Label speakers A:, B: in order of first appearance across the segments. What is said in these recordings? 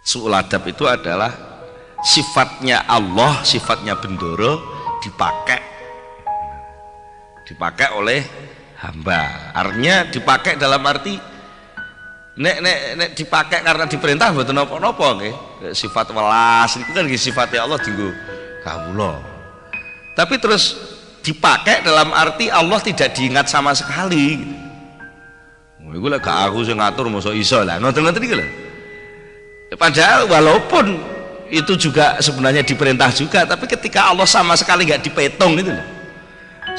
A: Su'ul adab itu adalah sifatnya Allah, sifatnya bendoro dipakai oleh hamba. Artinya dipakai dalam arti nek dipakai karena diperintah mboten napa-napa nggih. Sifat welas itu kan sifatnya Allah dienggo kawula. Tapi terus dipakai dalam arti Allah tidak diingat sama sekali. Iku lek gak aku sing ngatur mosok iso lah. Ngoten-ngoten iki lho. Padahal walaupun itu juga sebenarnya diperintah juga, tapi ketika Allah sama sekali nggak dipetung itu loh,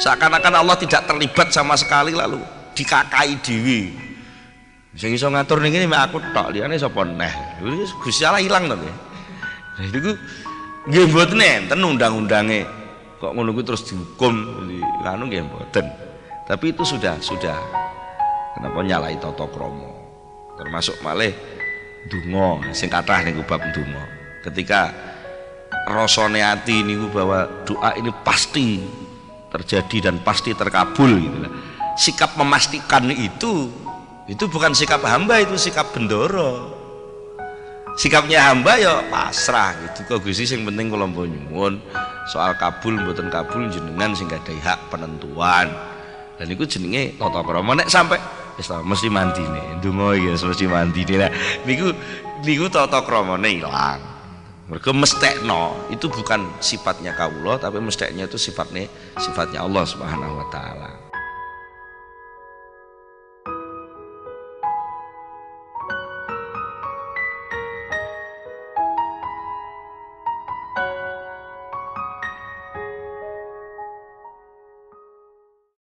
A: seakan-akan Allah tidak terlibat sama sekali, lalu dikakai dewi sing iso ngatur ning kene mek aku tok, liyane sapa neh. Gusti Allah ilang to nggih. Nah itu nggih mboten enten undang-undange kok ngono kuwi terus dihukum anu nggih mboten. Tapi itu sudah kenapa nyalai tata krama, termasuk malih donga sing kathah niku bab donga. Ketika rasane ati niku bahwa doa ini pasti terjadi dan pasti terkabul gitu lah. Sikap memastikan itu bukan sikap hamba, itu sikap bendoro. Sikapnya hamba ya pasrah gitu. Kok Gusti sing penting kula nyuwun soal kabul mboten kabul jenengan sing gadahi hak penentuan. Dan iku jenenge tata krama. Nek sampai wis mesti mandine. Ndonga iki mesti mandine lah. Niku tata kramane ilang. Mergo mestekno itu bukan sifatnya kawula, tapi mesteknya itu sifatnya Allah Subhanahu wa taala.